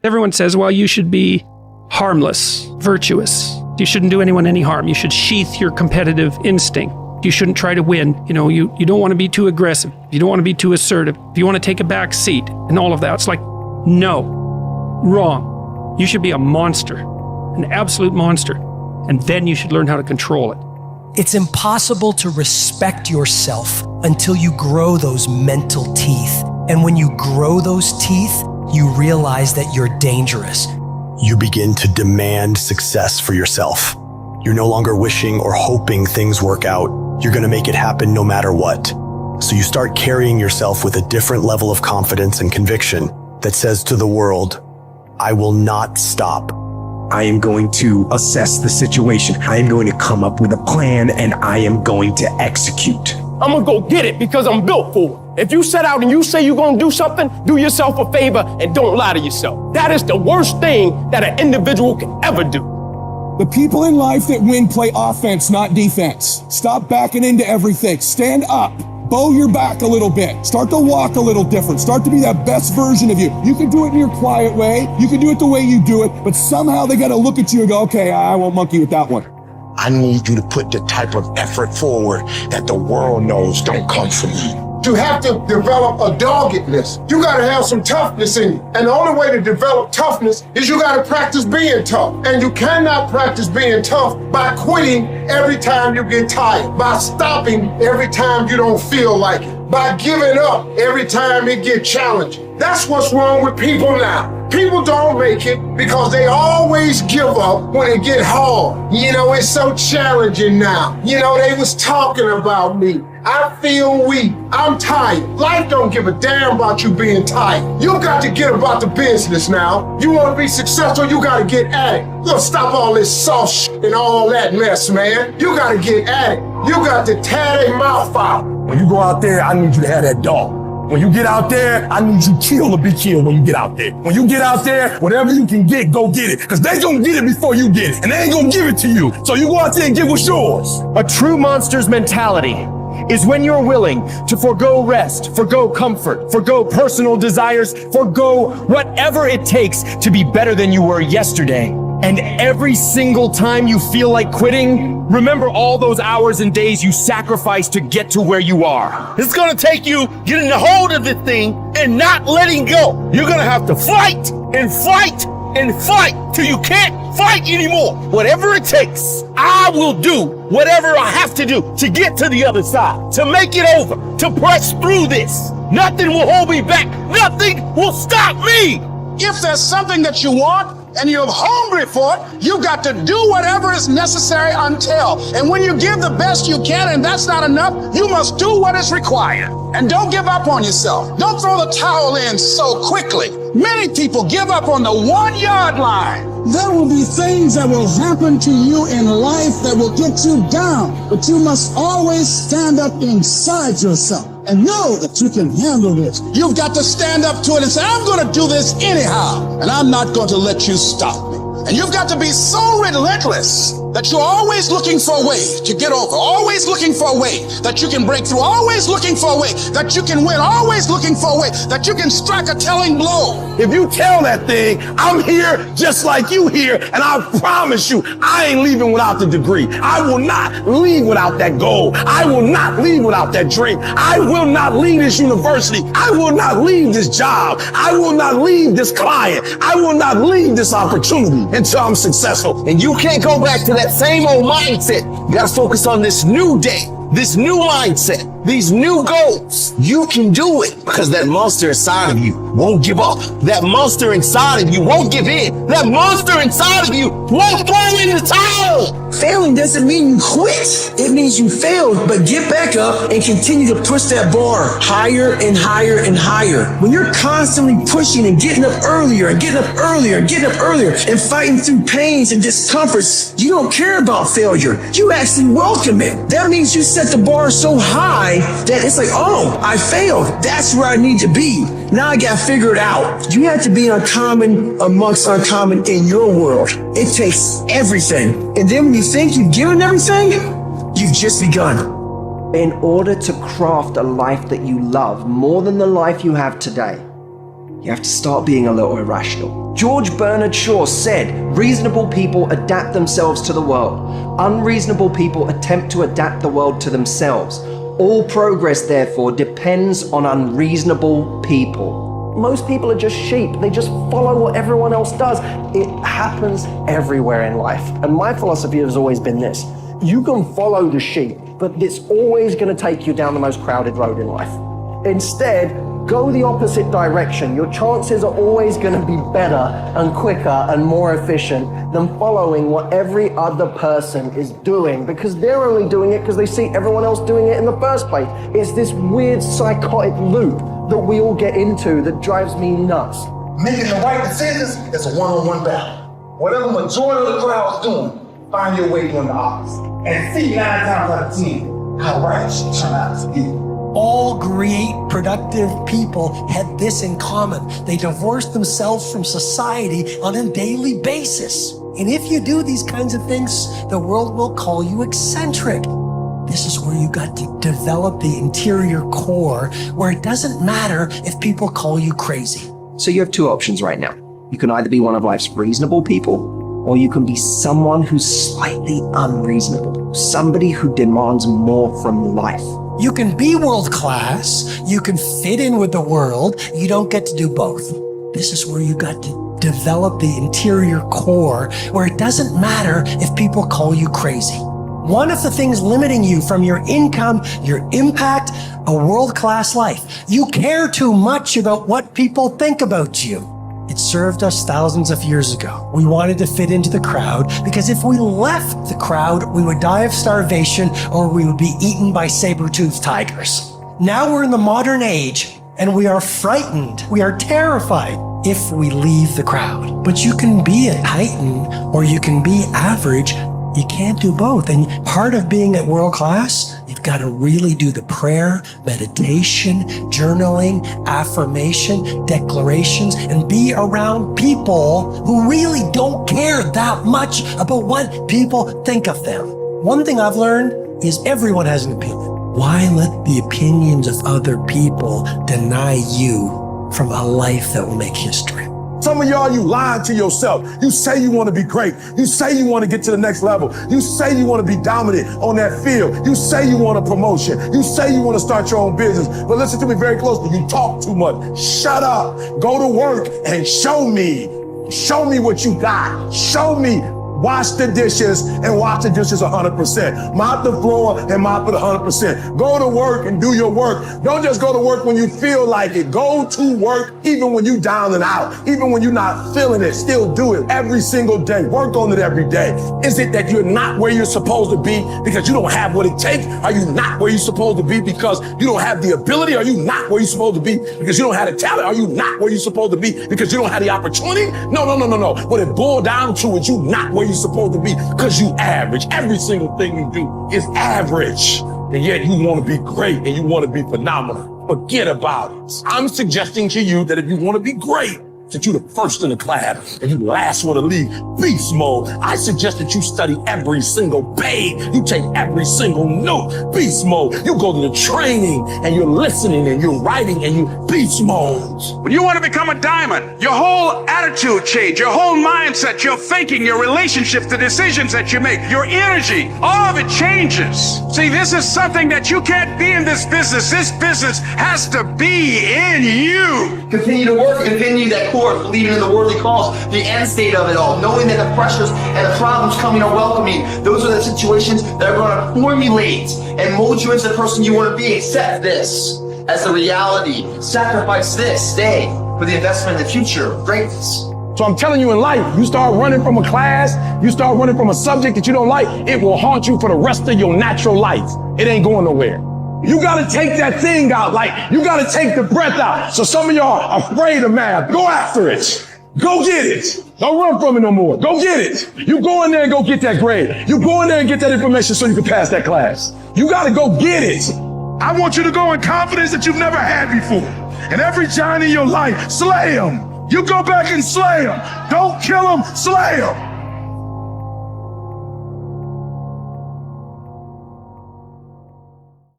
Everyone says, well, you should be harmless, virtuous. You shouldn't do anyone any harm. You should sheath your competitive instinct. You shouldn't try to win. You don't want to be too aggressive. You don't want to be too assertive. If you want to take a back seat and all of that, it's like, no, wrong. You should be a monster, an absolute monster. And then you should learn how to control it. It's impossible to respect yourself until you grow those mental teeth. And when you grow those teeth, you realize that you're dangerous. You begin to demand success for yourself. You're no longer wishing or hoping things work out. You're going to make it happen no matter what. So you start carrying yourself with a different level of confidence and conviction that says to the world, I will not stop. I am going to assess the situation. I am going to come up with a plan and I am going to execute. I'm gonna go get it because I'm built for it. If you set out and you say you're gonna do something, do yourself a favor and don't lie to yourself. That is the worst thing that an individual can ever do. The people in life that win play offense, not defense. Stop backing into everything. Stand up. Bow your back a little bit. Start to walk a little different. Start to be that best version of you. You can do it in your quiet way. You can do it the way you do it, but somehow they gotta look at you and go, okay, I won't monkey with that one. I need you to put the type of effort forward that the world knows don't come from you. You have to develop a doggedness. You gotta have some toughness in you. And the only way to develop toughness is you gotta practice being tough. And you cannot practice being tough by quitting every time you get tired, by stopping every time you don't feel like it, by giving up every time it gets challenging. That's what's wrong with people now. People don't make it because they always give up when it get hard. It's so challenging now. They was talking about me. I feel weak. I'm tired. Life don't give a damn about you being tired. You got to get about the business now. You want to be successful, you got to get at it. You got to stop all this soft shit and all that mess, man. You got to get at it. You got to tear their mouth out. When you go out there, I need you to have that dog. When you get out there, I need you kill or be killed when you get out there. When you get out there, whatever you can get, go get it. Because they gonna get it before you get it. And they ain't gonna give it to you. So you go out there and get what's yours. A true monster's mentality is when you're willing to forgo rest, forgo comfort, forgo personal desires, forgo whatever it takes to be better than you were yesterday. And every single time you feel like quitting, remember all those hours and days you sacrificed to get to where you are. It's gonna take you getting a hold of this thing and not letting go. You're gonna have to fight and fight and fight till you can't fight anymore. Whatever it takes, I will do whatever I have to do to get to the other side, to make it over, to press through this. Nothing will hold me back. Nothing will stop me. If there's something that you want, and you're hungry for it, you got to do whatever is necessary until. And when you give the best you can and that's not enough, you must do what is required. And don't give up on yourself. Don't throw the towel in so quickly. Many people give up on the 1 yard line. There will be things that will happen to you in life that will get you down, but you must always stand up inside yourself and know that you can handle this. You've got to stand up to it and say, I'm going to do this anyhow, and I'm not going to let you stop me. And you've got to be so relentless that you're always looking for a way to get over, always looking for a way that you can break through, always looking for a way that you can win, always looking for a way that you can strike a telling blow. If you tell that thing, I'm here just like you here, and I promise you, I ain't leaving without the degree. I will not leave without that goal. I will not leave without that dream. I will not leave this university. I will not leave this job. I will not leave this client. I will not leave this opportunity until I'm successful. And you can't go back to that same old mindset. You gotta focus on this new day, this new mindset, these new goals. You can do it because that monster inside of you won't give up. That monster inside of you won't give in. That monster inside of you won't throw in the towel. Failing doesn't mean you quit. It means you failed, but get back up and continue to push that bar higher and higher and higher. When you're constantly pushing and getting up earlier and getting up earlier and getting up earlier and fighting through pains and discomforts, you don't care about failure. You actually welcome it. That means you set the bar so high that it's like, oh, I failed. That's where I need to be. Now I got to figure it out. You have to be uncommon amongst uncommon in your world. It takes everything. And then when you think you've given everything, you've just begun. In order to craft a life that you love more than the life you have today, you You have to start being a little irrational. George Bernard Shaw said, reasonable people adapt themselves to the world. Unreasonable people attempt to adapt the world to themselves. All progress, therefore, depends on unreasonable people. Most people are just sheep. They just follow what everyone else does. It happens everywhere in life. And my philosophy has always been this. You can follow the sheep, but it's always going to take you down the most crowded road in life. Instead, go the opposite direction. Your chances are always going to be better and quicker and more efficient than following what every other person is doing, because they're only doing it because they see everyone else doing it in the first place. It's this weird psychotic loop that we all get into that drives me nuts. Making the right decisions is a one-on-one battle. Whatever majority of the crowd is doing, find your way doing the opposite. And see 9 times out of 10 how right you turn out to be. All great, productive people had this in common. They divorced themselves from society on a daily basis. And if you do these kinds of things, the world will call you eccentric. This is where you got to develop the interior core, where it doesn't matter if people call you crazy. So you have two options right now. You can either be one of life's reasonable people, or you can be someone who's slightly unreasonable. Somebody who demands more from life. You can be world class, you can fit in with the world, you don't get to do both. This is where you got to develop the interior core, where it doesn't matter if people call you crazy. One of the things limiting you from your income, your impact, a world-class life. You care too much about what people think about you. It served us thousands of years ago. We wanted to fit into the crowd because if we left the crowd, we would die of starvation or we would be eaten by saber-toothed tigers. Now we're in the modern age and we are frightened. We are terrified if we leave the crowd. But you can be a titan or you can be average. You can't do both. And part of being at world class, you've got to really do the prayer, meditation, journaling, affirmation, declarations, and be around people who really don't care that much about what people think of them. One thing I've learned is everyone has an opinion. Why let the opinions of other people deny you from a life that will make history? Some of y'all, you lying to yourself. You say you want to be great. You say you want to get to the next level. You say you want to be dominant on that field. You say you want a promotion. You say you want to start your own business. But listen to me very closely. You talk too much. Shut up. Go to work and show me. Show me what you got. Show me. Wash the dishes and wash the dishes 100%. Mop the floor and mop it 100%. Go to work and do your work. Don't just go to work when you feel like it. Go to work even when you down and out. Even when you're not feeling it. Still do it every single day. Work on it every day. Is it that you're not where you're supposed to be because you don't have what it takes? Are you not where you're supposed to be because you don't have the ability? Are you not where you're supposed to be because you don't have the talent? Are you not where you're supposed to be because you don't have the opportunity? No. What it boiled down to is you not where you're supposed to be because you average. Every single thing you do is average. And yet you want to be great and you want to be phenomenal. Forget about it. I'm suggesting to you that if you want to be great, that you're the first in the class and you last one to leave beast mode. I suggest that you study every single page. You take every single note, beast mode. You go to the training and you're listening and you're writing and you beast mode. When you want to become a diamond, your whole attitude change, your whole mindset, your thinking, your relationships, the decisions that you make, your energy, all of it changes. See, this is something that you can't be in this business. This business has to be in you. Continue to work, continue that course, believing in the worldly cause, the end state of it all, knowing that the pressures and the problems coming are welcoming. Those are the situations that are going to formulate and mold you into the person you want to be. Accept this as the reality. Sacrifice this, stay for the investment in the future, greatness. So I'm telling you, in life, you start running from a class, you start running from a subject that you don't like, it will haunt you for the rest of your natural life. It ain't going nowhere. You gotta take that thing out, like you gotta take the breath out. So some of y'all are afraid of math. Go after it. Go get it. Don't run from it no more. Go get it. You go in there and go get that grade. You go in there and get that information so you can pass that class. You gotta go get it. I want you to go in confidence that you've never had before. And every giant in your life, slay him. You go back and slay him. Don't kill him, slay him.